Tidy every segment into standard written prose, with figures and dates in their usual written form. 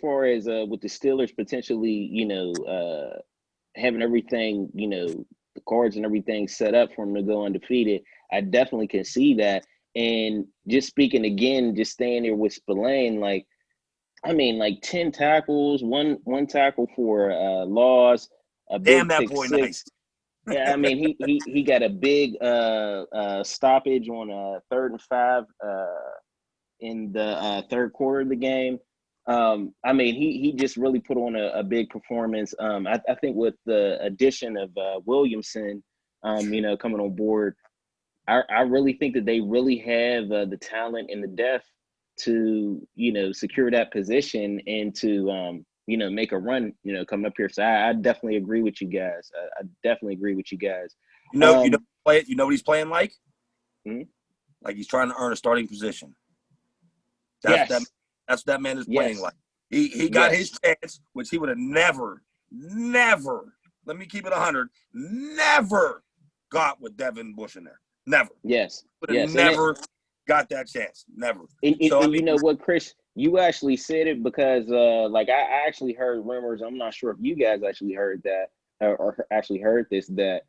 far as with the Steelers potentially, having everything, the cards and everything set up for them to go undefeated, I definitely can see that. And just speaking again, just staying there with Spillane, like, I mean, like 10 tackles, one tackle for loss, a Damn, big that pick boy six. nice. Yeah, I mean, he got a big stoppage on a 3rd and 5 in the third quarter of the game. I mean, he just really put on a big performance. I think with the addition of Williamson, coming on board, I really think that they really have the talent and the depth to, secure that position and to, make a run, come up here. So I definitely agree with you guys. I definitely agree with you guys. You know what he's playing like? Hmm? Like he's trying to earn a starting position. That's Yes. what that man is playing Yes. like. He got Yes. his chance, which he would have never, let me keep it 100, never got with Devin Bush in there. Never. Yes. Would have Yes. never got that chance. Never. And So, I you mean, know what, Chris, you actually said it because like I actually heard rumors. I'm not sure if you guys actually heard that or actually heard this, that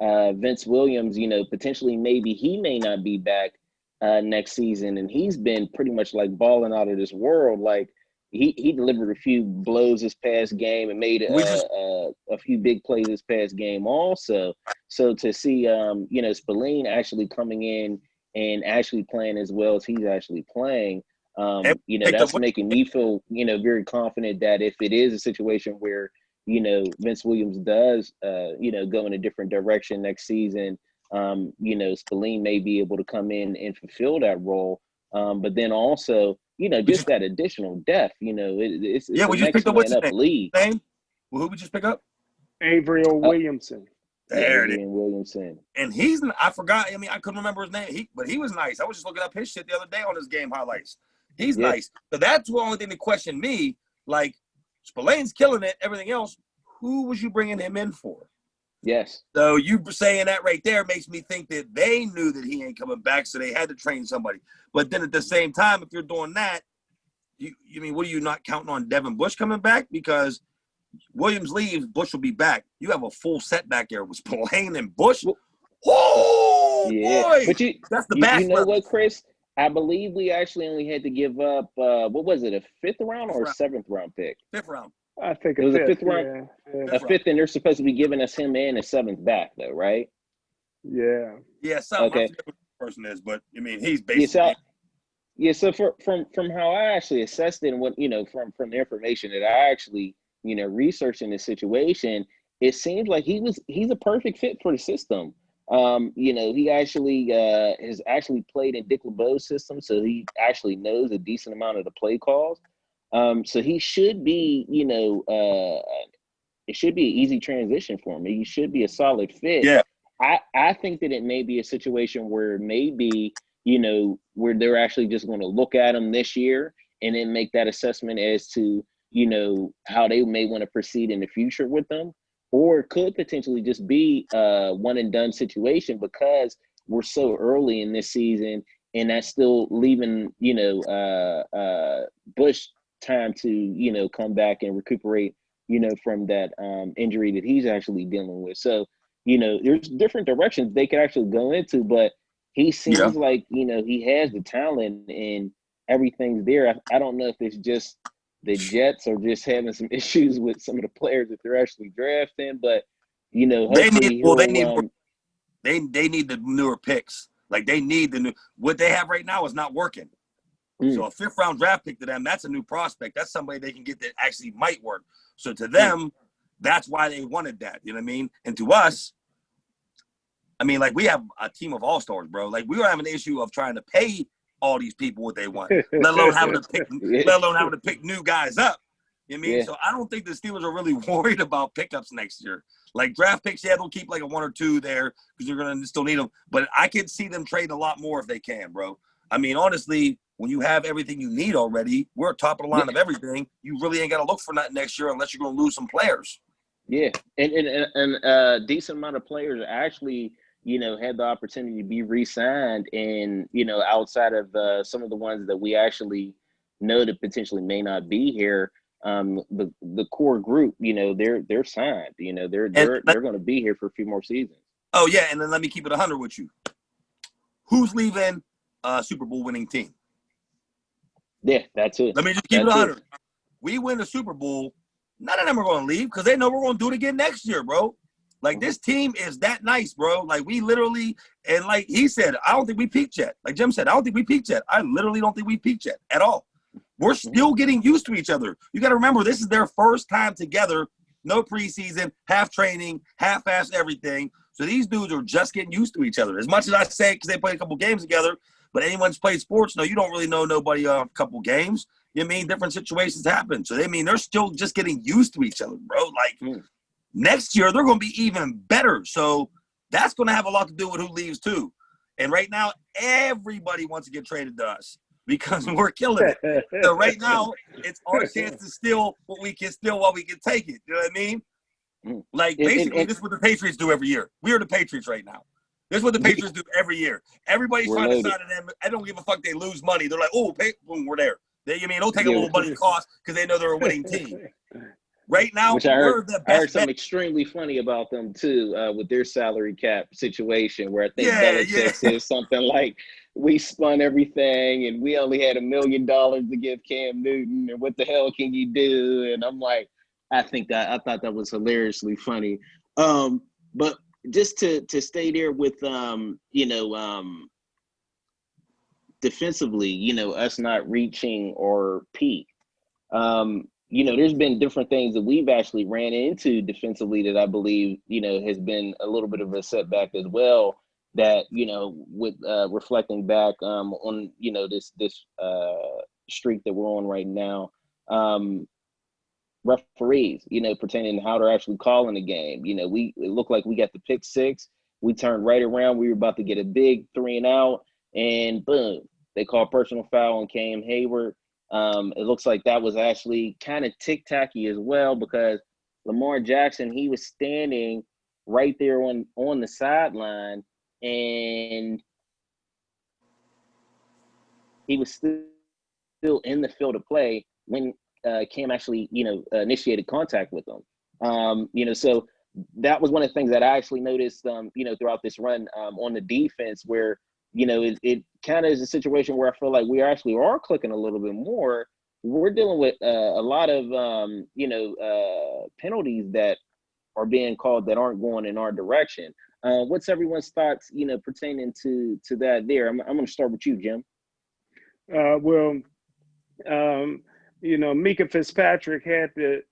Vince Williams, potentially maybe he may not be back next season, and he's been pretty much like balling out of this world. Like he delivered a few blows this past game and made we just a few big plays this past game also. So to see Spillane actually coming in and actually playing as well as he's actually playing, picked up that's making me feel, very confident that if it is a situation where, Vince Williams does, go in a different direction next season, Spillane may be able to come in and fulfill that role. But then also, just that additional depth, it's a we just next picked up what's man his up name? league. Well, who we just pick up? Averill Uh, Williamson. yeah, There it is. Adrian Williamson. And I forgot. I mean, I couldn't remember his name. But he was nice. I was just looking up his shit the other day on his game highlights. He's Yeah. nice. So that's the only thing that questioned me. Like, Spillane's killing it. Everything else, who was you bringing him in for? Yes. So you saying that right there makes me think that they knew that he ain't coming back, so they had to train somebody. But then at the same time, if you're doing that, you mean, what are you not counting on Devin Bush coming back? Because Williams leaves, Bush will be back. You have a full set back there with Spillane and Bush. Oh Yeah. boy, But that's the you back know level. what, Chris? I believe we actually only had to give up what was it, a 5th round or a 7th round pick? 5th round. I think It was a fifth. 5th round. Yeah. A 5th, and they're supposed to be giving us him and a 7th back, though, right? Yeah. Yeah, something. I Okay. forget what the person is, but I mean, he's Yeah. So, basically. so from how I actually assessed it, and what from the information that I actually researched in this situation, it seems like he's a perfect fit for the system. He actually has actually played in Dick LeBeau's system, so he actually knows a decent amount of the play calls. So he should be, it should be an easy transition for him. He should be a solid fit. Yeah. I think that it may be a situation where maybe, where they're actually just going to look at him this year and then make that assessment as to, how they may want to proceed in the future with them. Or it could potentially just be a one and done situation because we're so early in this season, and that's still leaving, Bush time to, come back and recuperate, from that injury that he's actually dealing with. So, there's different directions they could actually go into, but he seems like, he has the talent and everything's there. I don't know if it's just the Jets are just having some issues with some of the players that they're actually drafting, but hopefully they need the newer picks. Like, they need the new. What they have right now is not working. So a 5th round draft pick to them, that's a new prospect. That's somebody they can get that actually might work. So to them, that's why they wanted that. You know what I mean? And to us, I mean, like, we have a team of all-stars, bro. Like, we were having an issue of trying to pay all these people what they want, let alone having to pick new guys up. You know what I mean? Yeah. So I don't think the Steelers are really worried about pickups next year. Like, draft picks, yeah, they'll keep like a 1 or 2 there because you're going to still need them. But I could see them trading a lot more if they can, bro. I mean, honestly, when you have everything you need already, we're top of the line of everything. You really ain't got to look for nothing next year unless you're going to lose some players. Yeah, and a decent amount of players actually, had the opportunity to be re-signed, and outside of some of the ones that we actually know that potentially may not be here. the core group, they're signed. They're And they're going to be here for a few more seasons. oh yeah, and then let me keep it 100 with you. Who's leaving a Super Bowl winning team? Yeah, that's it. Let me just keep it That's 100. We win the Super Bowl, none of them are going to leave because they know we're going to do it again next year, bro. Like, this team is that nice, bro. Like, we literally, and like he said, I don't think we peaked yet. Like Jim said, I don't think we peaked yet. I literally don't think we peaked yet at all. We're still getting used to each other. You got to remember, this is their first time together. No preseason, half training, half-ass everything. So these dudes are just getting used to each other. As much as I say, because they played a couple games together, but anyone's played sports, no, you don't really know nobody a couple games. You know what I mean? Different situations happen. So, they're still just getting used to each other, bro. Like, next year, they're going to be even better. So that's going to have a lot to do with who leaves, too. And right now, everybody wants to get traded to us because we're killing it. So right now, it's our chance to steal what we can steal while we can take it. You know what I mean? Like, basically, this is what the Patriots do every year. We are the Patriots right now. This is what the Patriots do every year. Everybody's trying to sign to them. I don't give a fuck they lose money. They're like, oh, boom, we're there. They'll take a little money cost because they know they're a winning team. Right now, which I we're the best. I heard something extremely funny about them too, with their salary cap situation, where I think Belichick says something like, "We spun everything, and we only had $1 million to give Cam Newton, and what the hell can you do?" And I'm like, I thought that was hilariously funny. But just to stay there with defensively, us not reaching or peak. There's been different things that we've actually ran into defensively that I believe, has been a little bit of a setback as well. That, with reflecting back on, this streak that we're on right now, referees, pertaining to how they're actually calling the game. It looked like we got the pick six. We turned right around. We were about to get a big 3-and-out, and boom, they called personal foul on Cam Hayward. It looks like that was actually kind of tick-tacky as well, because Lamar Jackson, he was standing right there on the sideline, and he was still in the field of play when Cam actually, initiated contact with him. So that was one of the things that I actually noticed, throughout this run on the defense, where it kind of is a situation where I feel like we actually are clicking a little bit more. We're dealing with a lot of, penalties that are being called that aren't going in our direction. What's everyone's thoughts, pertaining to that there? I'm going to start with you, Jim. Mika Fitzpatrick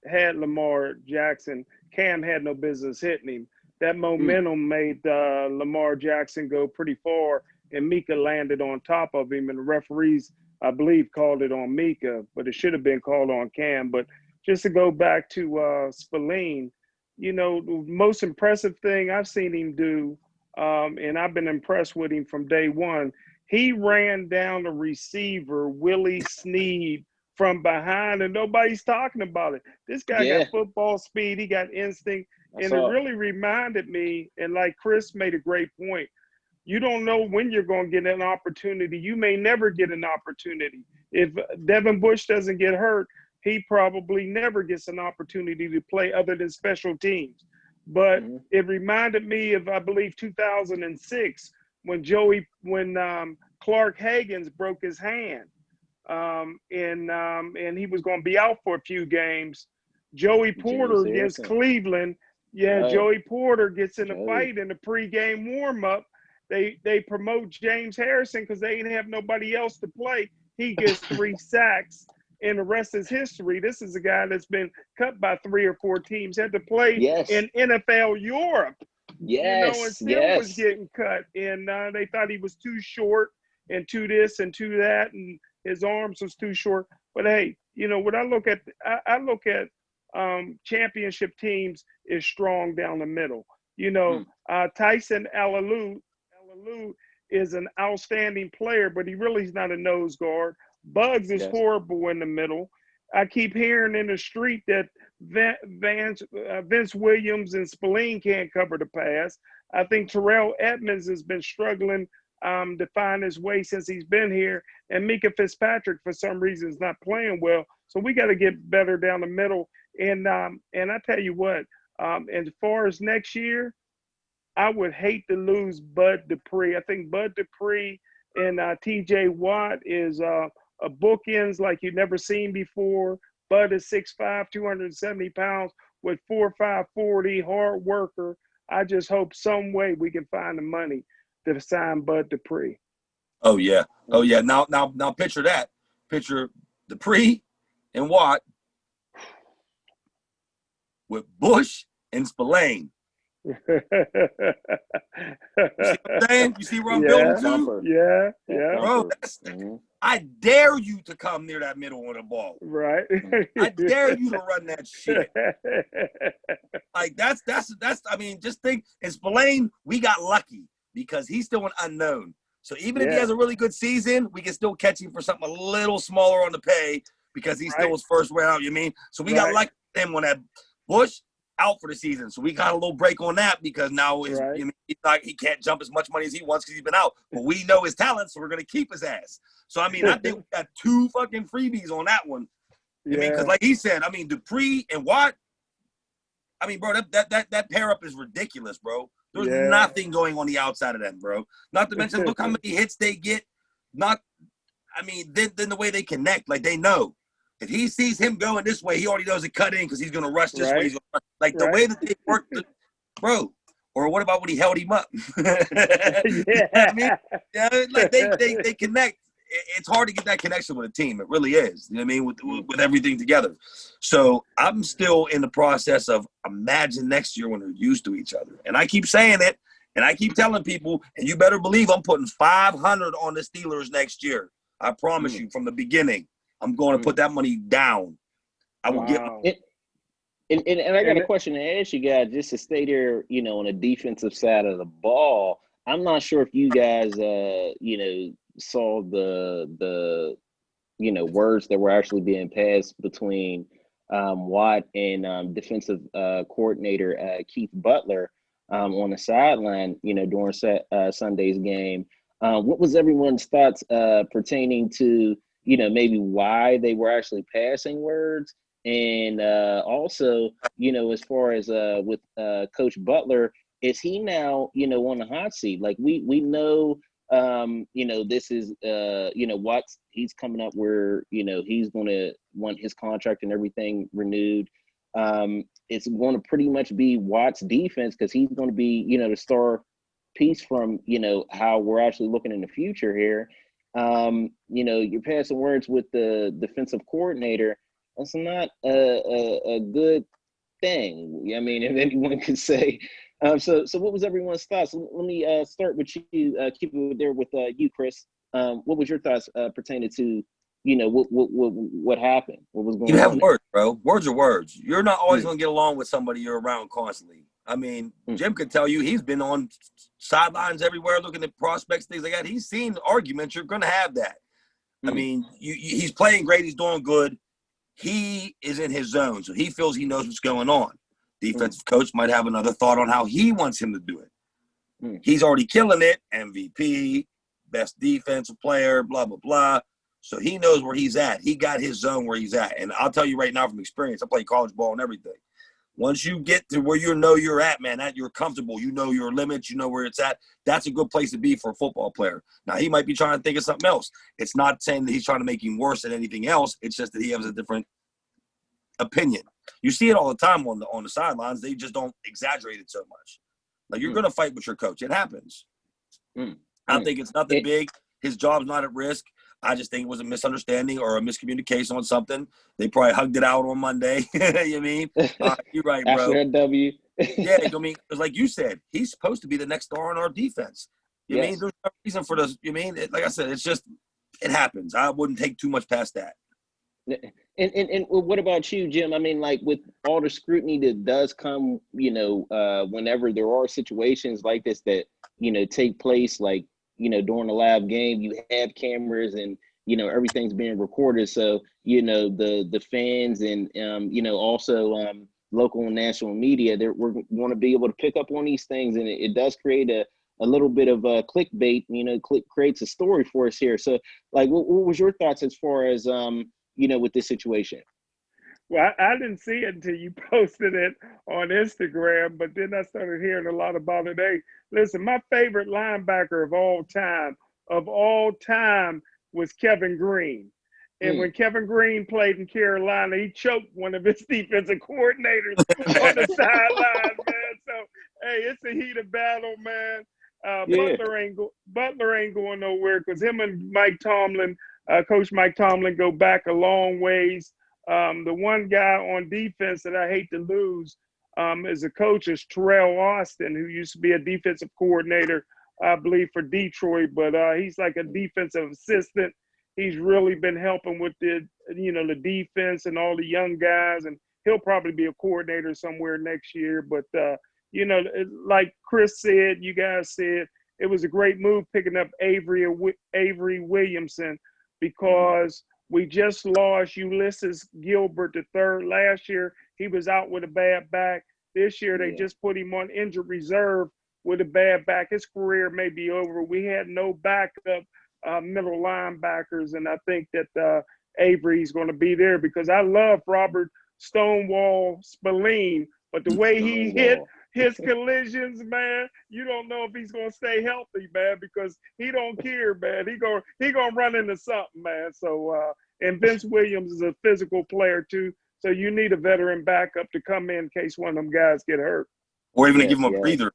had Lamar Jackson. Cam had no business hitting him. That momentum made Lamar Jackson go pretty far, and Mika landed on top of him, and the referees, I believe, called it on Mika, but it should have been called on Cam. But just to go back to Spillane, the most impressive thing I've seen him do, and I've been impressed with him from day one, he ran down the receiver, Willie Snead, from behind, and nobody's talking about it. This guy got football speed. He got instinct. And it really reminded me, and like Chris made a great point, you don't know when you're going to get an opportunity. You may never get an opportunity. If Devin Bush doesn't get hurt, he probably never gets an opportunity to play other than special teams. But it reminded me of, I believe, 2006 when Clark Haggans broke his hand. And he was going to be out for a few games. Joey Porter against Cleveland. Joey Porter gets in a fight in the pregame warm-up. They promote James Harrison because they didn't have nobody else to play. He gets 3 sacks, and the rest is history. This is a guy that's been cut by 3 or 4 teams, had to play in NFL Europe. And still was getting cut. And they thought he was too short and too this and too that, and his arms was too short. But hey, what I look at championship teams is strong down the middle. Tyson Alalou is an outstanding player, but he really is not a nose guard. Bugs is horrible in the middle. I keep hearing in the street that Vince Williams and Spillane can't cover the pass. I think Terrell Edmonds has been struggling to find his way since he's been here. And Mika Fitzpatrick, for some reason, is not playing well. So we got to get better down the middle. And I tell you what, as far as next year, I would hate to lose Bud Dupree. I think Bud Dupree and T.J. Watt is a bookends like you've never seen before. Bud is 6'5", 270 pounds with 4.5 40, hard worker. I just hope some way we can find the money to sign Bud Dupree. Oh yeah. Now picture that. Picture Dupree and Watt with Bush and Spillane. You see what I'm saying? You see where I'm building to? Yeah. Bro, I dare you to come near that middle of the ball. Right. I dare you to run that shit. Like that's I mean, just think, and Spillane, we got lucky because he's still an unknown. So even if he has a really good season, we can still catch him for something a little smaller on the pay because he's still his first round, you mean? So we got lucky with him on that. Bush out for the season. So we got a little break on that because now he can't jump as much money as he wants because he's been out. But we know his talent, so we're going to keep his ass. So, I mean, I think we got 2 fucking freebies on that one. I mean, because like he said, I mean, Dupree and Watt, I mean, bro, that pair up is ridiculous, bro. There's nothing going on the outside of them, bro. Not to mention, look how many hits they get. Then the way they connect, like they know. If he sees him going this way, he already knows to cut in because he's going to rush this way. He's gonna, like the way that they work, bro. Or what about when he held him up? You know what I mean? Yeah, like they connect. It's hard to get that connection with a team. It really is. You know what I mean? With everything together. So I'm still in the process of imagine next year when they're used to each other. And I keep saying it, and I keep telling people, and you better believe I'm putting 500 on the Steelers next year. I promise you from the beginning. I'm going to put that money down. I will give And I got a question to ask you guys, just to stay there, you know, on the defensive side of the ball. I'm not sure if you guys, you know, saw the you know, words that were actually being passed between Watt and defensive coordinator Keith Butler on the sideline, you know, during Sunday's game. What was everyone's thoughts pertaining to, you know, maybe why they were actually passing words? And also, you know, as far as with Coach Butler, is he now, you know, on the hot seat? Like we know, you know, this is, you know, Watts, he's coming up where, you know, he's going to want his contract and everything renewed. It's going to pretty much be Watts' defense because he's going to be, you know, the star piece from, you know, how we're actually looking in the future here. You know, you're passing words with the defensive coordinator. That's not a good thing. I mean, if anyone could say. So what was everyone's thoughts? Let me start with you. Keep it there with you, Chris. What was your thoughts pertaining to, you know, what happened? What was going on? You have words, bro. Words are words. You're not always going to get along with somebody you're around constantly. I mean, Jim could tell you he's been on sidelines everywhere looking at prospects, things like that. He's seen arguments. You're going to have that. I mean, he's playing great. He's doing good. He is in his zone, so he feels he knows what's going on. Defensive coach might have another thought on how he wants him to do it. He's already killing it, MVP, best defensive player, blah, blah, blah. So he knows where he's at. He got his zone where he's at. And I'll tell you right now from experience, I play college ball and everything. Once you get to where you know you're at, man, that you're comfortable, you know your limits, you know where it's at, that's a good place to be for a football player. Now, he might be trying to think of something else. It's not saying that he's trying to make him worse than anything else. It's just that he has a different opinion. You see it all the time on the sidelines. They just don't exaggerate it so much. Like, you're going to fight with your coach. It happens. I think it's nothing big. His job's not at risk. I just think it was a misunderstanding or a miscommunication on something. They probably hugged it out on Monday. You know what I mean? You're right, bro. After that W. Yeah, I mean, because like you said, he's supposed to be the next star on our defense. You know what I mean? There's no reason for this. You know what I mean? Like I said, it's just, it happens. I wouldn't take too much past that. And what about you, Jim? I mean, like with all the scrutiny that does come, you know, whenever there are situations like this that, you know, take place, like, you know, during the live game, you have cameras and, you know, everything's being recorded. So, you know, the fans and, you know, also local and national media, we're going to be able to pick up on these things. And it does create a little bit of clickbait, you know, creates a story for us here. So, like, what was your thoughts as far as, you with this situation? Well, I didn't see it until you posted it on Instagram, but then I started hearing a lot about it. Hey, listen, my favorite linebacker of all time was Kevin Green. And Mm. when Kevin Green played in Carolina, he choked one of his defensive coordinators on the sideline, man. So, hey, it's a heated battle, man. Yeah. Butler ain't going nowhere because him and Mike Tomlin, Coach Mike Tomlin, go back a long ways. The one guy on defense that I hate to lose as a coach is Terrell Austin, who used to be a defensive coordinator, I believe, for Detroit. But he's like a defensive assistant. He's really been helping with the defense and all the young guys, and he'll probably be a coordinator somewhere next year. But like Chris said, you guys said, it was a great move picking up Avery Williamson because we just lost Ulysses Gilbert III last year. He was out with a bad back. This year, they just put him on injured reserve with a bad back. His career may be over. We had no backup middle linebackers, and I think that Avery's going to be there because I love Robert Stonewall Spillane, but the way he hit his collisions, man, you don't know if he's gonna stay healthy, man, because he don't care, man. He gonna run into something, man. So and Vince Williams is a physical player too, so you need a veteran backup to come in case one of them guys get hurt, or even to give him a breather.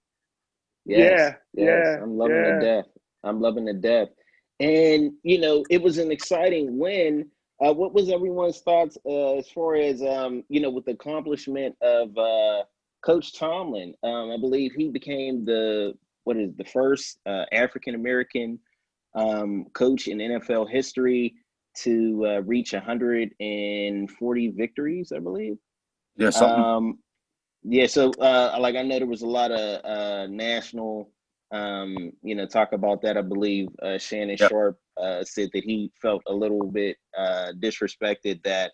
Yes. I'm loving the death. I'm loving the death, and it was an exciting win. What was everyone's thoughts as far as with the accomplishment of Coach Tomlin? I believe he became the first African American coach in NFL history to reach 140 victories, I believe. Yeah, something. So I know there was a lot of national talk about that. I believe Shannon Sharp said that he felt a little bit disrespected that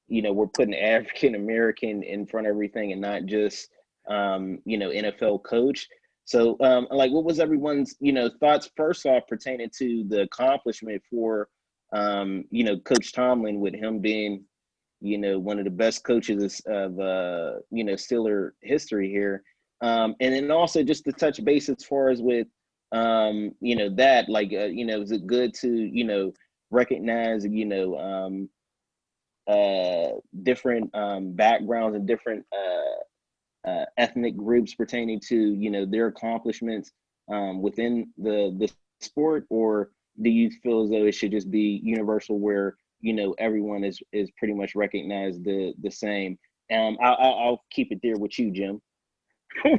we're putting African American in front of everything and not just NFL coach. So what was everyone's thoughts first off pertaining to the accomplishment for Coach Tomlin, with him being one of the best coaches of Steeler history here, and then also just to touch base as far as with that is it good to recognize different backgrounds and different ethnic groups pertaining to their accomplishments within the sport, or do you feel as though it should just be universal where everyone is pretty much recognized the same? I'll keep it there with you, Jim.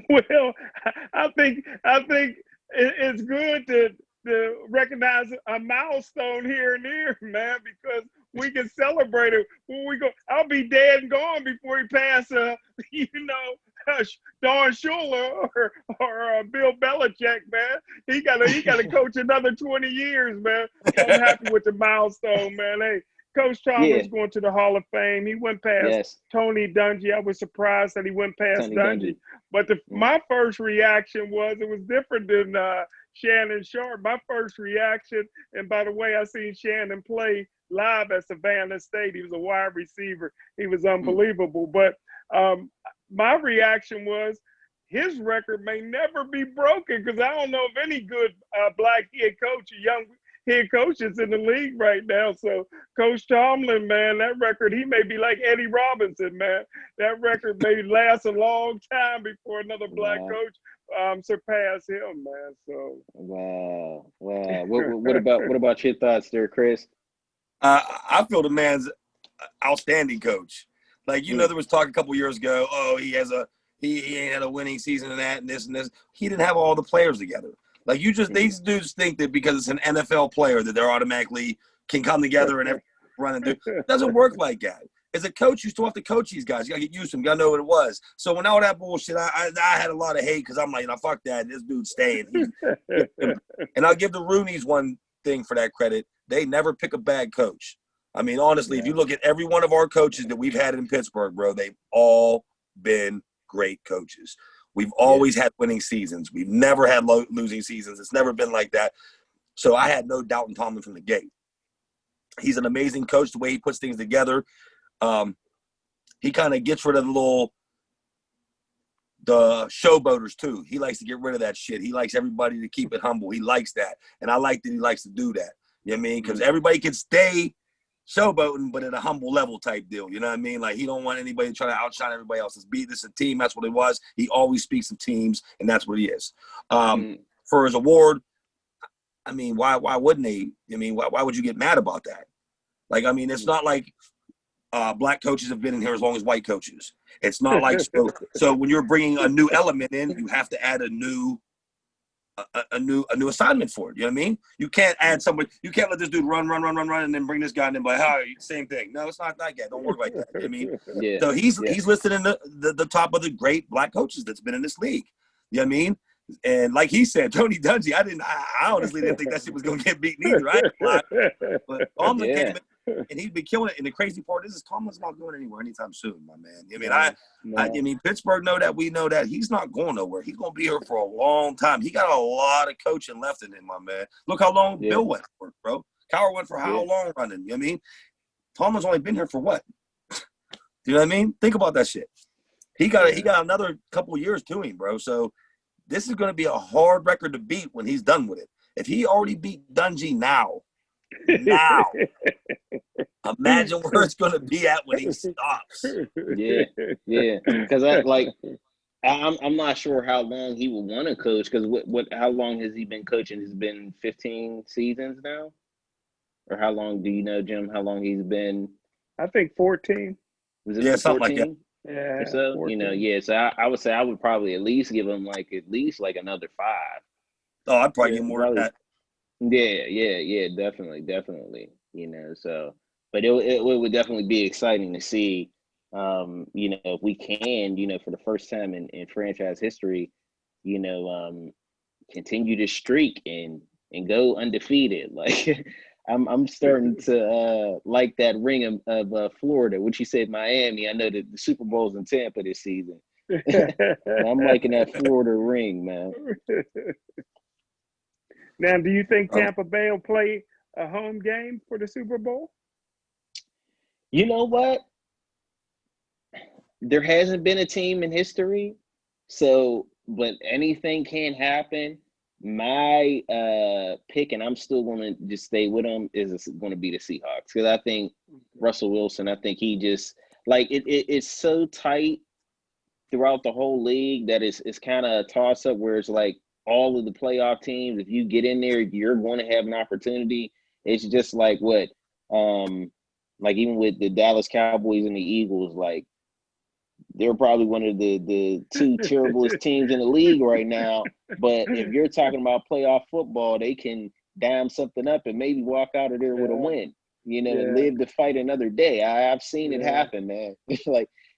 Well, I think it's good to recognize a milestone here and there, man, because we can celebrate it when we go. I'll be dead and gone before he pass Don Shula or Bill Belichick, man. He gotta coach another 20 years, man. I'm happy with the milestone, man. Hey, Coach Tomlin's going to the Hall of Fame. He went past Tony Dungy. I was surprised that he went past Dungy. But my first reaction was, it was different than Shannon Sharp. My first reaction, and by the way, I seen Shannon play live at Savannah State. He was a wide receiver. He was unbelievable. But my reaction was, his record may never be broken, because I don't know of any good black head coach or young head coaches in the league right now. So Coach Tomlin, man, that record, he may be like Eddie Robinson, man. That record may last a long time before another black coach surpass him, man. So wow. What about your thoughts there, Chris? I feel the man's outstanding coach. Like, there was talk a couple years ago, he ain't had a winning season and that and this and this. He didn't have all the players together. Like, these dudes think that because it's an NFL player that they're automatically can come together and run and do. It doesn't work like that. As a coach, you still have to coach these guys. You got to get used to them. You got to know what it was. So when all that bullshit, I had a lot of hate because I'm like, fuck that. This dude's staying. And I'll give the Rooneys one thing for that credit. They never pick a bad coach. I mean, honestly, if you look at every one of our coaches that we've had in Pittsburgh, bro, they've all been great coaches. We've always had winning seasons. We've never had losing seasons. It's never been like that. So I had no doubt in Tomlin from the gate. He's an amazing coach, the way he puts things together. He kind of gets rid of the showboaters too. He likes to get rid of that shit. He likes everybody to keep it humble. He likes that. And I like that he likes to do that. You know what I mean? Because everybody can stay showboating, but at a humble level type deal. You know what I mean? Like, he don't want anybody to try to outshine everybody else. This is a team. That's what it was. He always speaks of teams, and that's what he is. For his award, I mean, why wouldn't they? I mean, why would you get mad about that? Like, I mean, it's not like black coaches have been in here as long as white coaches. It's not like so when you're bringing a new element in, you have to add a new assignment for it. You know what I mean? You can't add somebody. You can't let this dude run, and then bring this guy in and be like, "Oh, same thing." No, it's not that guy. Don't work like that. You know what I mean? Yeah. So he's listed in the top of the great black coaches that's been in this league. You know what I mean? And like he said, Tony Dungy, I honestly didn't think that shit was going to get beaten either. I ain't gonna lie. But Tomlin came in, and he's been killing it. And the crazy part is Tomlin's not going anywhere anytime soon, my man. I mean, Pittsburgh know that. We know that. He's not going nowhere. He's going to be here for a long time. He got a lot of coaching left in him, my man. Look how long Bill went for, bro. Cowher went for how long running? You know what I mean? Tomlin's only been here for what? You know what I mean? Think about that shit. He got another couple years to him, bro. So this is going to be a hard record to beat when he's done with it. If he already beat Dungy now, imagine where it's going to be at when he stops. Yeah. Because I'm not sure how long he will want to coach. Because how long has he been coaching? It's been 15 seasons now, or how long do you know, Jim? How long he's been? I think 14. Was it something like that. Yeah. Or so 14. So I would say I would probably at least give him at least another 5. Oh, I'd probably give more than that. Yeah, definitely. So, but it would definitely be exciting to see, if we can, for the first time in franchise history, continue to streak and go undefeated. Like, I'm starting to like that ring of Florida, which you said Miami. I know that the Super Bowl's in Tampa this season. I'm liking that Florida ring, man. Now, do you think Tampa Bay will play a home game for the Super Bowl? You know what? There hasn't been a team in history, but anything can happen. My pick, and I'm still going to just stay with them, is going to be the Seahawks. Because I think Russell Wilson, I think he just, it's so tight throughout the whole league that it's kind of a toss-up where it's like all of the playoff teams, if you get in there, you're going to have an opportunity. It's just like even with the Dallas Cowboys and the Eagles, they're probably one of the two terriblest teams in the league right now. But if you're talking about playoff football, they can dime something up and maybe walk out of there with a win, and live to fight another day. I've seen it happen, man.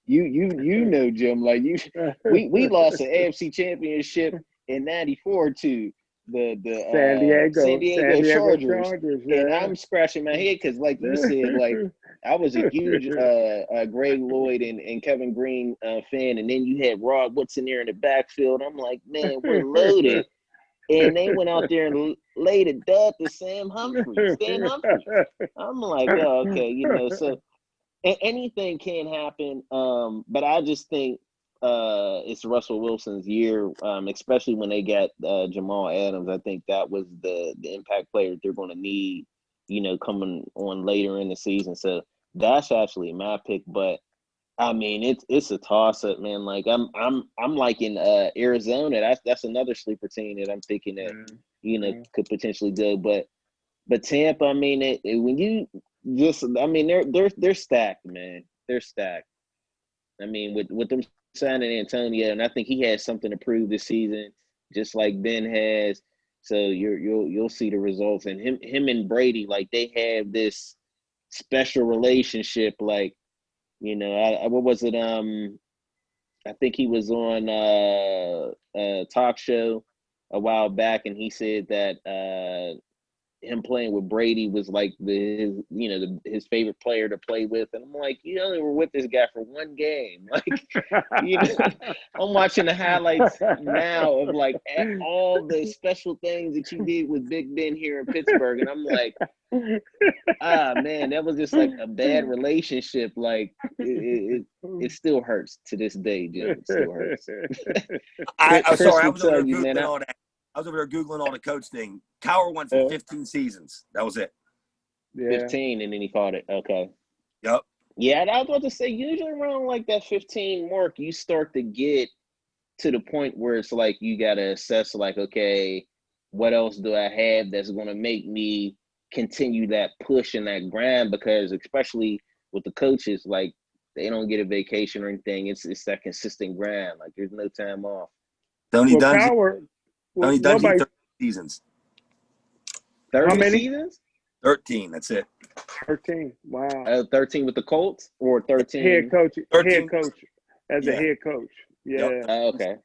You Jim, we lost the AFC Championship in '94 to the San Diego Chargers. And I'm scratching my head because, like you said, I was a huge Greg Lloyd and Kevin Green fan, and then you had Rod Woodson there in the backfield. I'm like, man, we're loaded. And they went out there and laid a dub to Stan Humphries. I'm like, oh, okay, so anything can happen. But I just think it's Russell Wilson's year, especially when they got Jamal Adams. I think that was the impact player that they're going to need, coming on later in the season. So that's actually my pick. But I mean, it's a toss up, man. I'm liking Arizona. That's another sleeper team that I'm thinking that could potentially go. But Tampa, I mean, when you just, I mean, they're stacked, man. They're stacked. I mean, with them signing Antonio, and I think he has something to prove this season, just like Ben has. So you'll see the results. And him and Brady, they have this special relationship. What was it? I think he was on a talk show a while back, and he said that him playing with Brady was like his favorite player to play with, and I'm like, you only were with this guy for one game. Like, I'm watching the highlights now of like all the special things that you did with Big Ben here in Pittsburgh, and I'm like, man, that was just like a bad relationship. Like it still hurts to this day, Jim. It still hurts. I'm Chris sorry, I will was over tell there you, man. Googling all that. I was over there Googling all the coach thing. Cowher went for 15 seasons. That was it. 15, and then he caught it. Okay. Yep. Yeah, and I was about to say, usually around like that 15 mark, you start to get to the point where it's like you got to assess, like, okay, what else do I have that's going to make me continue that push and that grind? Because especially with the coaches, like, they don't get a vacation or anything. It's that consistent grind. Like, there's no time off. Tony Dungy. Cowher, Tony Dungy, 30 seasons. 30 seasons? 13, that's it. 13. Wow. 13 with the Colts or 13? Head coach. 13. Head coach. As a head coach. Yeah. Yep. Okay.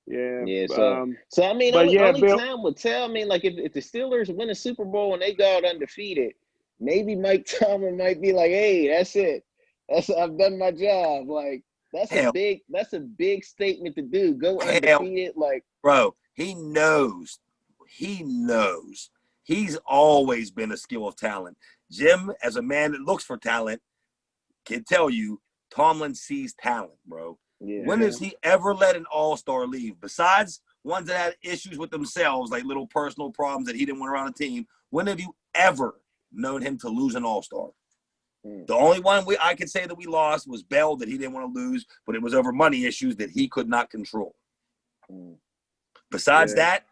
Yeah. Yeah. So I mean, only time will tell. I mean, like if the Steelers win a Super Bowl and they go out undefeated, maybe Mike Tomlin might be like, "Hey, that's it. I've done my job." Like that's a big statement to do. Go undefeated, like, bro. He knows. He's always been a skill of talent. Jim, as a man that looks for talent, can tell you Tomlin sees talent, bro. Yeah. When has he ever let an all-star leave? Besides ones that had issues with themselves, like little personal problems that he didn't want around the team, when have you ever known him to lose an all-star? The only one I could say that we lost was Bell, that he didn't want to lose, but it was over money issues that he could not control. Besides that,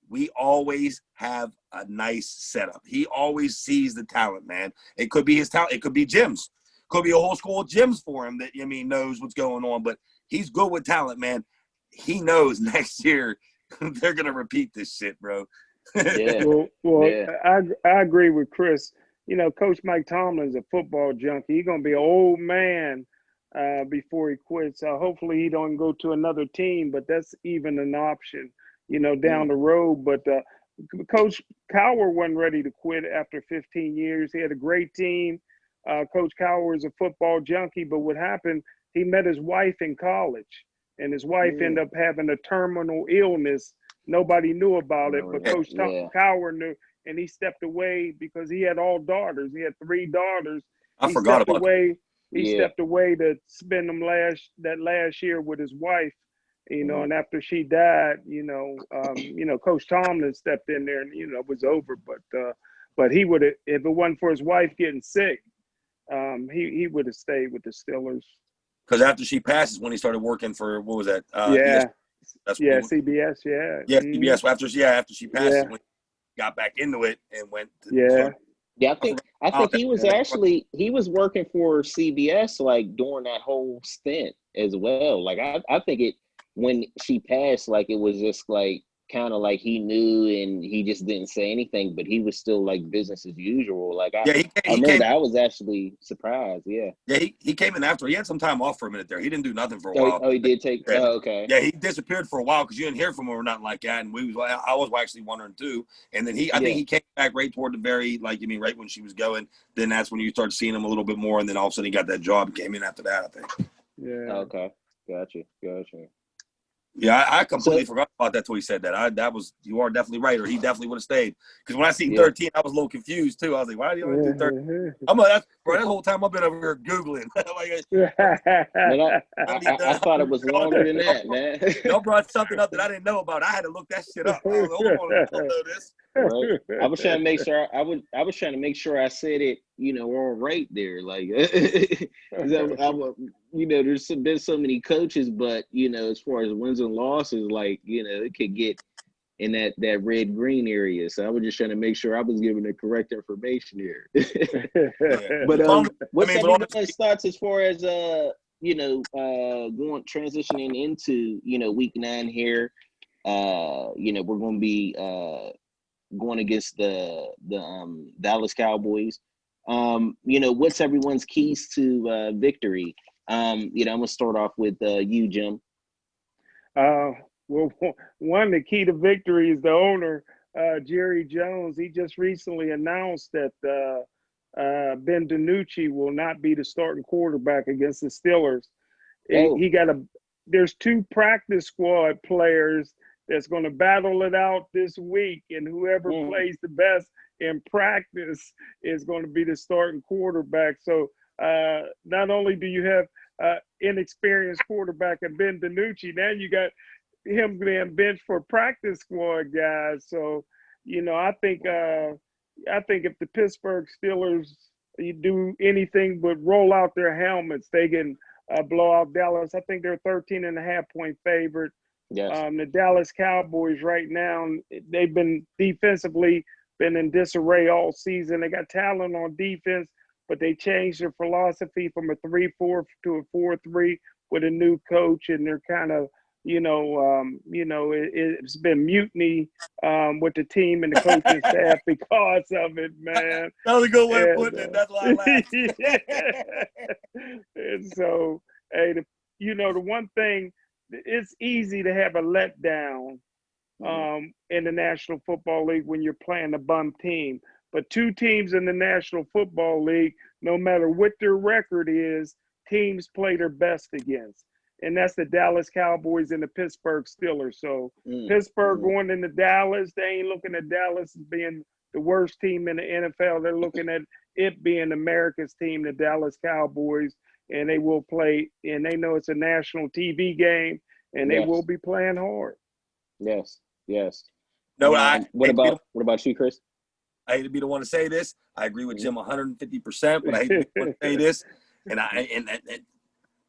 we always have a nice setup. He always sees the talent, man. It could be his talent. It could be Jim's. Could be a whole school of Jim's for him that, knows what's going on. But he's good with talent, man. He knows next year they're going to repeat this shit, bro. I agree with Chris. Coach Mike Tomlin's a football junkie. He's going to be an old man before he quits. Hopefully he don't go to another team, but that's even an option, down the road. But Coach Cowher wasn't ready to quit after 15 years. He had a great team. Coach Cowher is a football junkie, but what happened, he met his wife in college, and his wife ended up having a terminal illness. Nobody knew about it, but Coach Cowher knew, and he stepped away because he had all daughters. He had 3 daughters. I forgot about that. He stepped away to spend that last year with his wife, and after she died, Coach Tomlin stepped in there and, it was over. But he would have, if it wasn't for his wife getting sick, he would have stayed with the Steelers. Because after she passes, when he started working for, what was that? CBS. Yeah, CBS. After she passes, when he got back into it and went. I think he was working for CBS like during that whole stint as well. Like I think when she passed, like it was just like kind of like he knew and he just didn't say anything, but he was still like business as usual. Like I remember that. I was actually surprised. Yeah, he came in after. He had some time off for a minute there. He didn't do nothing for a while. Oh, he did take. Oh, okay. Yeah, he disappeared for a while because you didn't hear from him or nothing like that. And I was actually wondering too. And then I think he came back right toward the very, right when she was going. Then that's when you start seeing him a little bit more. And then all of a sudden he got that job and came in after that, I think. Yeah. Okay. Gotcha. Yeah, I completely forgot about that till he said that. You are definitely right, or he definitely would have stayed. Because when I seen 13, I was a little confused too. I was like, why do you only do 13? That whole time I've been over here Googling. I thought it was longer than that, man. Y'all brought something up that I didn't know about. I had to look that shit up. I was like, hold on, I don't know this. Right. I was trying to make sure I was trying to make sure I said it, all right there. Like, there's been so many coaches, but as far as wins and losses, like, it could get in that red green area. So I was just trying to make sure I was giving the correct information here. But what's everyone's thoughts as far as transitioning into week 9 here? We're going to be going against the Dallas Cowboys. What's everyone's keys to victory? I'm gonna start off with you, Jim. Well, one, the key to victory is the owner Jerry Jones, he just recently announced that Ben DiNucci will not be the starting quarterback against the Steelers. Oh. There's 2 practice squad players that's going to battle it out this week, and whoever plays the best in practice is going to be the starting quarterback. So not only do you have inexperienced quarterback and Ben DiNucci, now you got him being benched for practice squad guys. So, I think if the Pittsburgh Steelers do anything but roll out their helmets, they can blow out Dallas. I think they're 13.5-point favorite. Yes. The Dallas Cowboys right now, they've been defensively been in disarray all season. They got talent on defense, but they changed their philosophy from a 3-4 to a 4-3 with a new coach, and they're kind of, it's been mutiny with the team and the coaching staff because of it, man. That was a good way of putting it. That's why I laughed. And so, hey, the one thing, it's easy to have a letdown in the National Football League when you're playing a bum team. But 2 teams in the National Football League, no matter what their record is, teams play their best against. And that's the Dallas Cowboys and the Pittsburgh Steelers. So Pittsburgh going into Dallas, they ain't looking at Dallas as being the worst team in the NFL. They're looking at it being America's team, the Dallas Cowboys. And they will play, and they know it's a national TV game, and they will be playing hard. Yes. No, what about you, Chris? I hate to be the one to say this. I agree with Jim 150%, but I hate to be the one to say this. And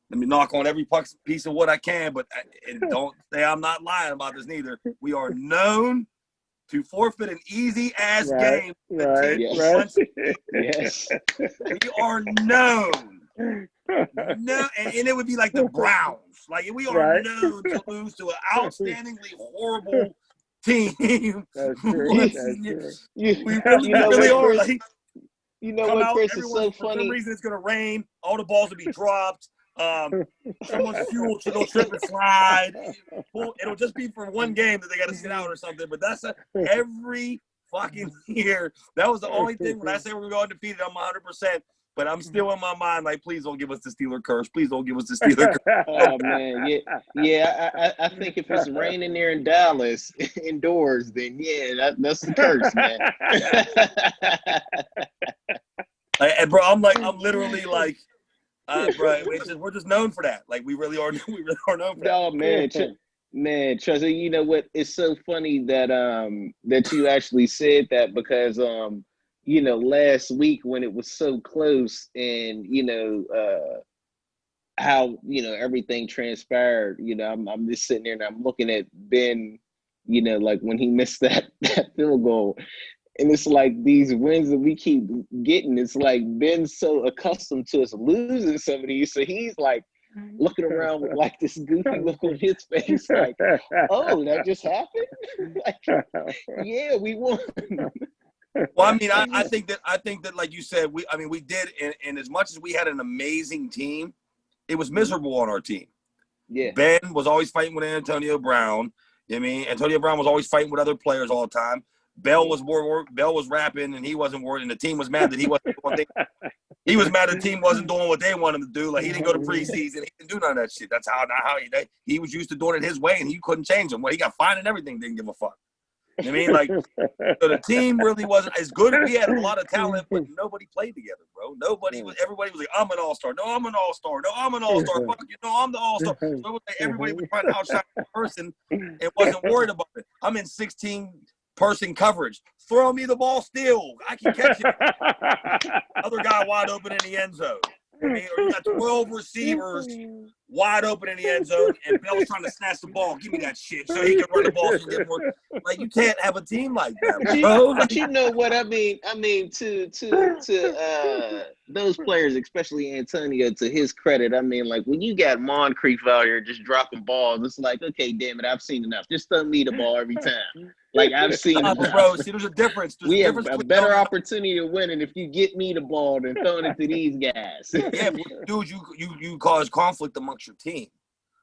let me knock on every piece of what I can, but don't say I'm not lying about this neither. We are known to forfeit an easy-ass game. Right. Yes. We are known. No, and it would be like the Browns. Like, we are known to lose to an outstandingly horrible team. That's true. We really are. Like, what, Chris, is so funny. For some reason, it's going to rain. All the balls will be dropped. Someone's fuel to go trip and slide. It'll just be for one game that they got to sit out or something. But that's every fucking year. That was the only thing. When I say we're going to go undefeated, I'm 100%. But I'm still in my mind like, please don't give us the Steeler curse. Please don't give us the Steeler curse. Oh, man. Yeah. I think if it's raining there in Dallas indoors, then, that's the curse, man. Bro, I'm literally like, bro, we're just known for that. Like, we really are known for that. Oh, man, trust me. You know what? It's so funny that that you actually said that because last week when it was so close and how everything transpired, I'm just sitting there and I'm looking at Ben, like when he missed that field goal. And it's like these wins that we keep getting, it's like Ben's so accustomed to us losing some of these. So he's like looking around with like this goofy look on his face, like, oh, that just happened? Like, yeah, we won. Well, I mean, I think that like you said, we did, and as much as we had an amazing team, it was miserable on our team. Yeah. Ben was always fighting with Antonio Brown. Antonio Brown was always fighting with other players all the time. Bell was rapping and he wasn't worried, and the team was mad that he wasn't doing things. He was mad the team wasn't doing what they wanted him to do. Like, he didn't go to preseason. He didn't do none of that shit. That's how he was used to doing it his way, and he couldn't change him. Well, he got fined and everything. Didn't give a fuck. You know what I mean? Like, so the team really wasn't as good. We had a lot of talent, but nobody played together, bro. Everybody was like, I'm an all-star. No, I'm an all-star. No, I'm an all-star. Fuck you. No, I'm the all-star. So it was like everybody was trying to outshine the person and wasn't worried about it. I'm in 16-person coverage. Throw me the ball still. I can catch it. Other guy wide open in the end zone. Or you got 12 receivers wide open in the end zone, and Bell's trying to snatch the ball. Give me that shit so he can run the ball. So get more. Like, you can't have a team like that, bro. But you know what I mean? I mean, to those players, especially Antonio, to his credit, I mean, like, when you got Moncrief out here just dropping balls, it's like, okay, damn it, I've seen enough. Just throw me the ball every time. Like, I've seen enough. Bro, see, there's a difference. We have a better opportunity to win it if you get me the ball than throwing it to these guys. Yeah, but dude, you cause conflict amongst your team.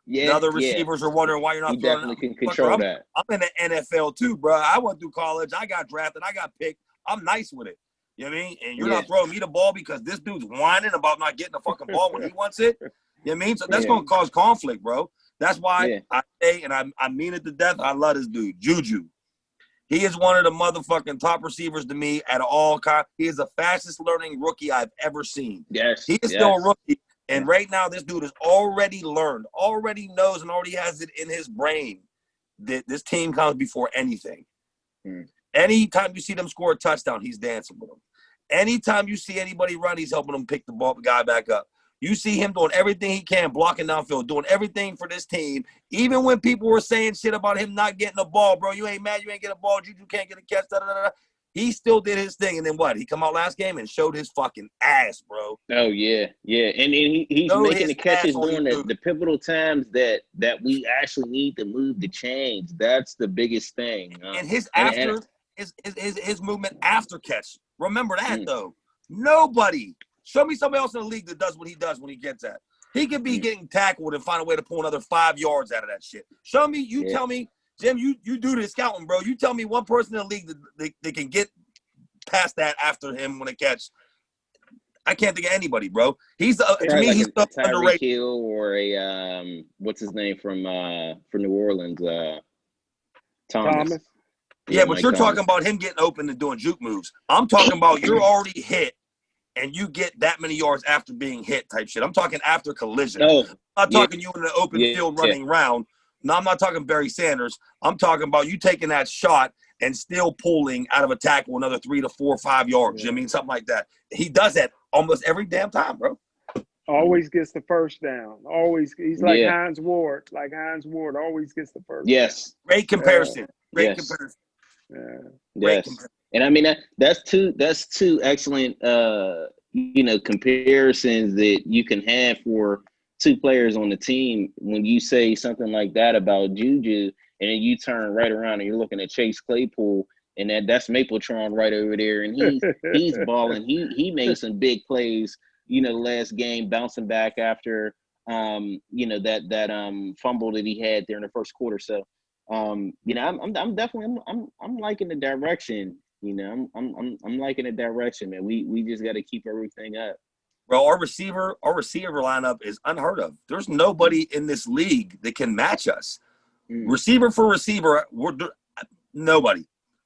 Yeah, The other yeah. receivers are wondering why you're not He throwing. definitely can Look, bro, control that. I'm in the NFL too, bro. I went through college. I got drafted. I got picked. I'm nice with it. You know what I mean? And you're Yeah. not throwing me the ball because this dude's whining about not getting the fucking ball when he wants it. You know what I mean? So that's Yeah. going to cause conflict, bro. That's why Yeah. I say, and I mean it to death, I love this dude, Juju. He is one of the motherfucking top receivers to me at all times. He is the fastest learning rookie I've ever seen. Yes. He is yes. still a rookie. And right now, this dude has already learned, already knows, and already has it in his brain that this team comes before anything. Anytime you see them score a touchdown, he's dancing with them. Anytime you see anybody run, he's helping them pick the ball, guy back up. You see him doing everything he can, blocking downfield, doing everything for this team. Even when people were saying shit about him not getting the ball, bro, you ain't mad, you ain't get a ball, Juju can't get a catch, da-da-da-da. He still did his thing, and then what? He come out last game and showed his fucking ass, bro. Oh yeah, yeah, and he's making the catches during the pivotal times that we actually need to move the chains. That's the biggest thing. And his his movement after catch. Remember that though. Nobody. Show me somebody else in the league that does what he does when he gets that. He could be getting tackled and find a way to pull another 5 yards out of that shit. Show me. Tell me. Jim, you do the scouting, bro. You tell me one person in the league that can get past that after him when it catch. I can't think of anybody, bro. He's to me, like he's a underrated. Hill or a what's his name from New Orleans, Thomas. Yeah, but you're talking about him getting open and doing juke moves. I'm talking about you're already hit and you get that many yards after being hit type shit. I'm talking after collision. Oh, I'm not talking you in an open field running round. No, I'm not talking Barry Sanders. I'm talking about you taking that shot and still pulling out of a tackle another 3 to 4 or 5 yards. You know what I mean? Something like that. He does that almost every damn time, bro. Always gets the first down. Always. He's like Hines Ward. Always gets the first down. Great comparison. Great comparison. Yes. And I mean that's two excellent comparisons that you can have for two players on the team. When you say something like that about Juju, and then you turn right around and you're looking at Chase Claypool, and that's Mapletron right over there, and he's balling. He made some big plays, last game, bouncing back after that fumble that he had there in the first quarter. So I'm definitely I'm liking the direction. I'm liking the direction, man. We just got to keep everything up. Bro, our receiver lineup is unheard of. There's nobody in this league that can match us. Receiver for receiver, nobody.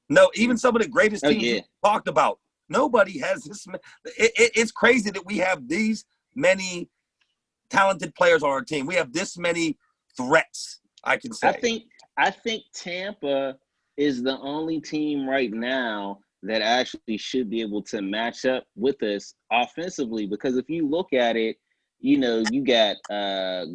No, even some of the greatest teams we talked about, nobody has this. It's crazy that we have these many talented players on our team. We have this many threats, I can say. I think Tampa is the only team right now that actually should be able to match up with us offensively, because if you look at it, you got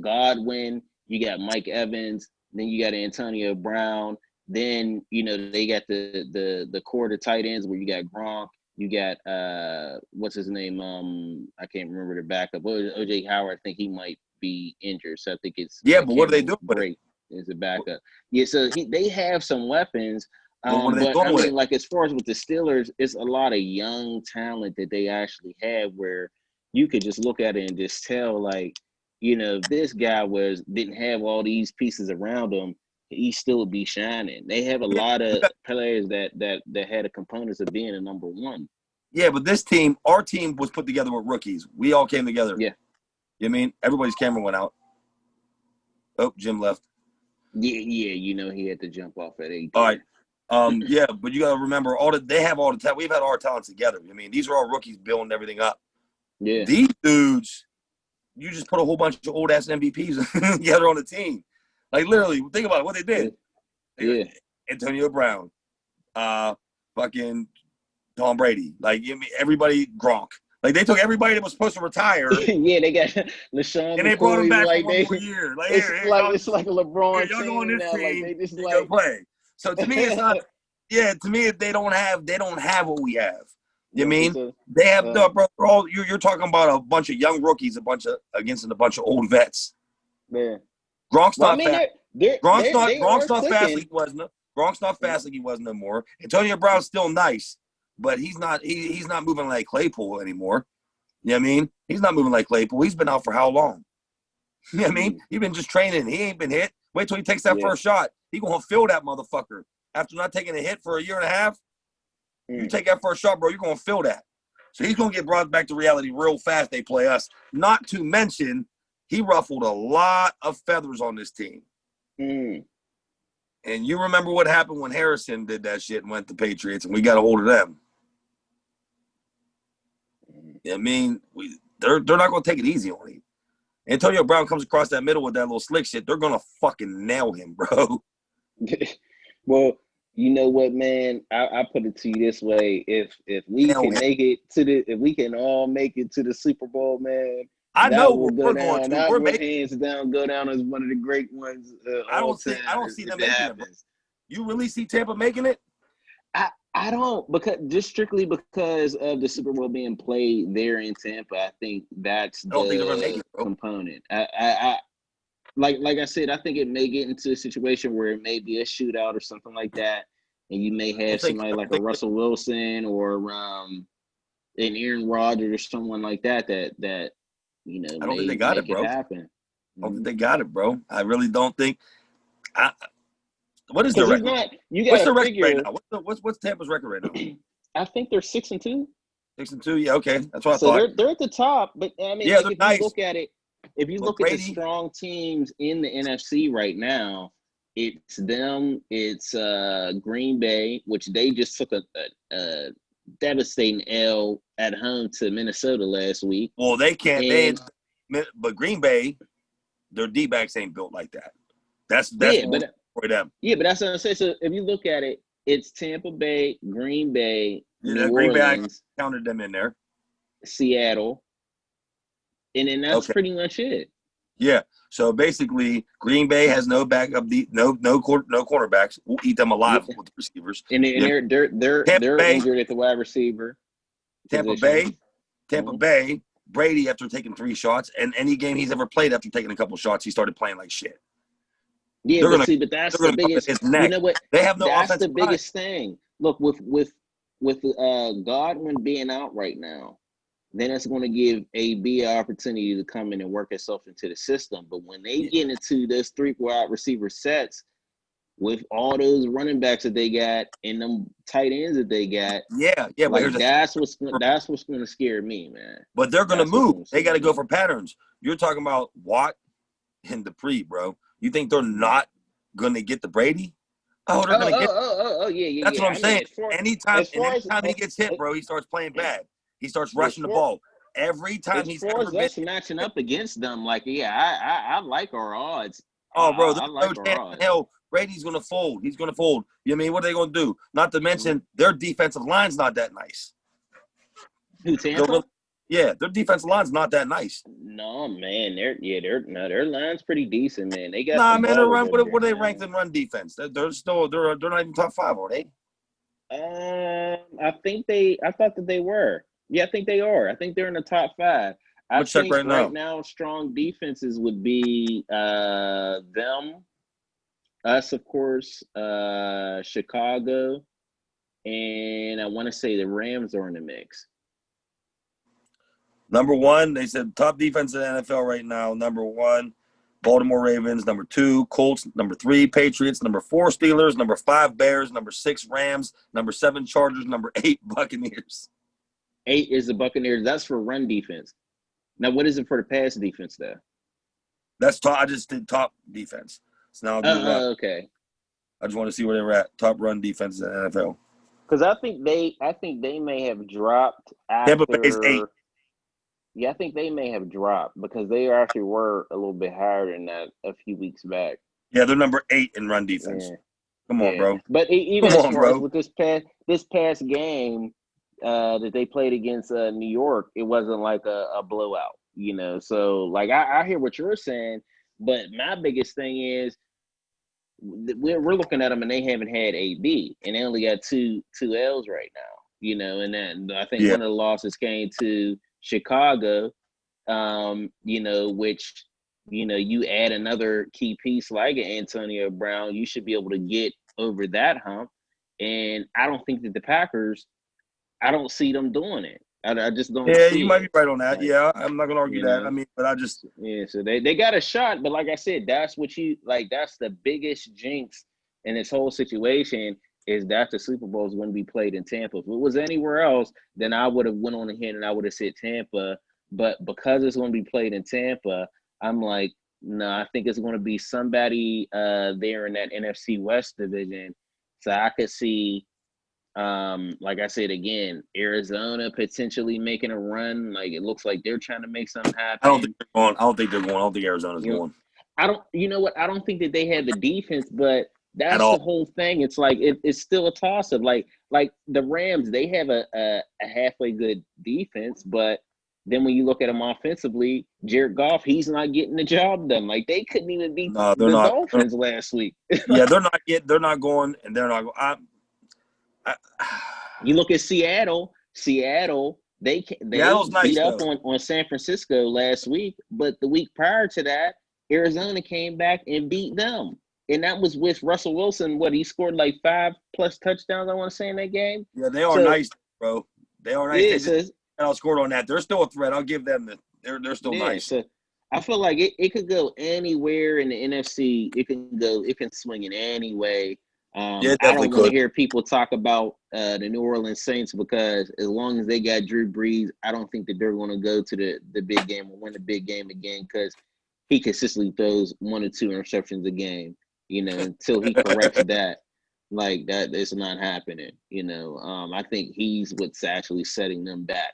Godwin, you got Mike Evans, then you got Antonio Brown, then they got the core of tight ends where you got Gronk, you got what's his name, I can't remember the backup. OJ Howard, I think he might be injured, so I think it's but what do they do? Great as a backup. Yeah, so they have some weapons. What are they doing with it? Like as far as with the Steelers, it's a lot of young talent that they actually have where you could just look at it and just tell, like, if this guy didn't have all these pieces around him, he still would be shining. They have a lot of players that had the components of being a number one. Yeah, but our team was put together with rookies. We all came together. Yeah. You know what I mean? Everybody's camera went out. Oh, Jim left. Yeah, he had to jump off at 8. All right. Yeah, but you got to remember they have all the talent. We've had our talent together. I mean, these are all rookies building everything up. Yeah. These dudes, you just put a whole bunch of old ass MVPs together on the team. Like literally, think about it, what they did. Yeah. Antonio Brown, fucking Tom Brady, like everybody, Gronk. Like they took everybody that was supposed to retire. Yeah, they got LeSean and they brought him back like for one more year. Like, it's like a LeBron y'all go on team this now. team. Like they just go play. So to me, it's not. Yeah, to me, they don't have what we have. You mean they have bro? You're talking about a bunch of young rookies, against a bunch of old vets. Yeah. Gronk's not fast. Gronk's not fast like he was. Gronk's not fast like he was no more. Antonio Brown's still nice, but he's not moving like Claypool anymore. You know what I mean? He's not moving like Claypool. He's been out for how long? You know what I mean? He been just training. He ain't been hit. Wait till he takes that Yeah. first shot. He gonna feel that motherfucker. After not taking a hit for a year and a half, you take that first shot, bro, you're gonna feel that. So he's gonna get brought back to reality real fast. They play us. Not to mention, he ruffled a lot of feathers on this team. And you remember what happened when Harrison did that shit and went to Patriots, and we got a hold of them. I mean, they're not gonna take it easy on him. Antonio Brown comes across that middle with that little slick shit, they're gonna fucking nail him, bro. Well, you know what, man? I put it to you this way: if we can make it to if we can all make it to the Super Bowl, man, I that know will go we're down. going to. That We're will making. hands down go down as one of the great ones. I don't see them making it, bro. You really see Tampa making it? I don't, because just strictly because of the Super Bowl being played there in Tampa. I think that's the component. I like I said, I think it may get into a situation where it may be a shootout or something like that, and you may have somebody like a Russell Wilson or an Aaron Rodgers or someone like that you know I don't think they got it, bro. Happen. I don't think they got it, bro. I really don't think. What is the record? What's the record right now? What's Tampa's record right now? I think they're 6-2. 6-2, yeah, okay, that's what I thought. So they're at the top, but I mean, yeah, like, if you look at it, if you look at the strong teams in the NFC right now, it's them, it's Green Bay, which they just took a devastating L at home to Minnesota last week. Well, they can't, but Green Bay, their D-backs ain't built like that. That's for them. Yeah, but that's what I'm saying. So if you look at it, it's Tampa Bay, Green Bay, New Green Orleans, Bay, I counted them in there, Seattle, and then that's pretty much it. Yeah. So basically, Green Bay has no backup, no cornerbacks. We'll eat them alive with the receivers. And they're injured at the wide receiver. Tampa Bay, Brady, after taking 3 shots, and any game he's ever played after taking a couple shots, he started playing like shit. Yeah, but that's the biggest. You know what? They have no offensive line. That's the biggest thing. Look, with Godwin being out right now, then it's going to give AB an opportunity to come in and work himself into the system. But when they get into those 3 wide receiver sets with all those running backs that they got and them tight ends that they got, like, that's what's going to scare me, man. But they're going to move. They got to go for patterns. You're talking about Watt and Dupree, bro. You think they're not going to get the Brady? Oh, they're going to get. Yeah. That's what I'm saying. Anytime he gets hit, bro, he starts playing bad. He starts rushing the ball. Every time he's ever been matching up against them, like, I like our odds. Oh, bro, I like our odds. Hell, Brady's going to fold. He's going to fold. You know what I mean? What are they going to do? Not to mention their defensive line's not that nice. Who, Tampa? Yeah, their defensive line's not that nice. No, man, their line's pretty decent, man. They got man. What are they ranked in run defense? They're not even top 5, are they? I thought that they were. Yeah, I think they are. I think they're in the top 5. I think right now strong defenses would be them, us, of course, Chicago, and I want to say the Rams are in the mix. Number 1, they said top defense in the NFL right now. Number 1, Baltimore Ravens. Number 2, Colts. Number 3, Patriots. Number 4, Steelers. Number 5, Bears. Number 6, Rams. Number 7, Chargers. Number 8, Buccaneers. 8 is the Buccaneers. That's for run defense. Now, what is it for the pass defense, though? That's top. I just did top defense. So now I'll do run. Okay. I just want to see where they're at. Top run defense in the NFL. Because I think they may have dropped after. Tampa Bay's 8. Yeah, I think they may have dropped because they actually were a little bit higher than that a few weeks back. Yeah, they're number 8 in run defense. Yeah. Come on, bro. But even as far as with this past game that they played against New York, it wasn't like a blowout, you know. So, like, I hear what you're saying, but my biggest thing is we're looking at them and they haven't had AB, and they only got two L's right now, you know. And then I think one of the losses came to Chicago, you know, which, you know, you add another key piece like Antonio Brown, you should be able to get over that hump. And I don't think that the Packers, I don't see them doing it. I just don't Yeah, you see might be it. right on that. Like, Yeah, I'm not gonna argue you that. I know, mean, but I just yeah. So they got a shot, but like I said, that's what you like. That's the biggest jinx in this whole situation is that the Super Bowl is going to be played in Tampa. If it was anywhere else, then I would have went on ahead and I would have said Tampa. But because it's going to be played in Tampa, I'm like, no, I think it's going to be somebody there in that NFC West division. So I could see like I said again, Arizona potentially making a run. Like it looks like they're trying to make something I don't think happen. they're going. I don't think they're going. I don't think Arizona's You know, going I don't. You know what? I don't think that they have the defense, but at that's the all. whole thing. It's like it's still a toss up. Like the Rams, they have a halfway good defense, but then when you look at them offensively, Jared Goff, he's not getting the job done. Like they couldn't even beat No, they're the not. Dolphins last week. Yeah, they're not. They're not going, and they're not. I, You look at Seattle. Seattle, Seattle's they beat nice up though. on San Francisco last week, but the week prior to that, Arizona came back and beat them. And that was with Russell Wilson. What he scored like 5+ touchdowns, I want to say, in that game. Yeah, they are So nice, bro. They are nice. yeah, They just so outscored on that. They're still a threat. I'll give them the. They're still yeah, nice. so I feel like it could go anywhere in the NFC. It can swing in any way. Yeah, it I definitely don't want to could. hear people talk about the New Orleans Saints because as long as they got Drew Brees, I don't think that they're going to go to the big game or win the big game again because he consistently throws 1 or 2 interceptions a game. Until he corrects that, like that, it's not happening. I think he's what's actually setting them back.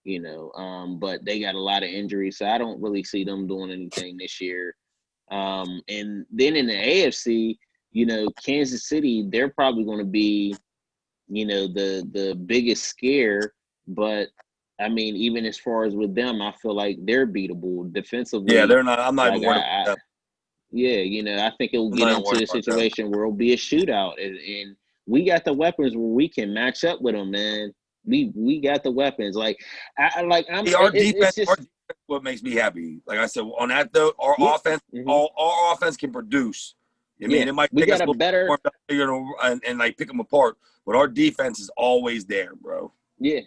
But they got a lot of injuries, so I don't really see them doing anything this year. And then in the AFC, Kansas City, they're probably going to be, the biggest scare. But I mean, even as far as with them, I feel like they're beatable Yeah, defensively. they're not. I'm not Like even worried about that. yeah, I think it'll I'm get not even into worried a about them. situation where it'll be a shootout, and we got the weapons where we can match up with them, man. We got the weapons. Like I'm. See, our defense, It's our just defense is what makes me happy. Like I said, on that though, our yeah, offense, hmm our offense can produce. I yeah. mean, it might We take us got a a little bit better more to figure and like pick them apart, but our defense is always there, bro. yeah.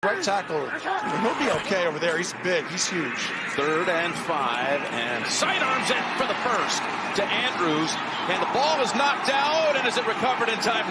Right tackle. He'll be okay over there. He's big. He's huge. 3rd and 5, and sidearms it for the first to Andrews, and the ball is knocked out, and is it recovered in time?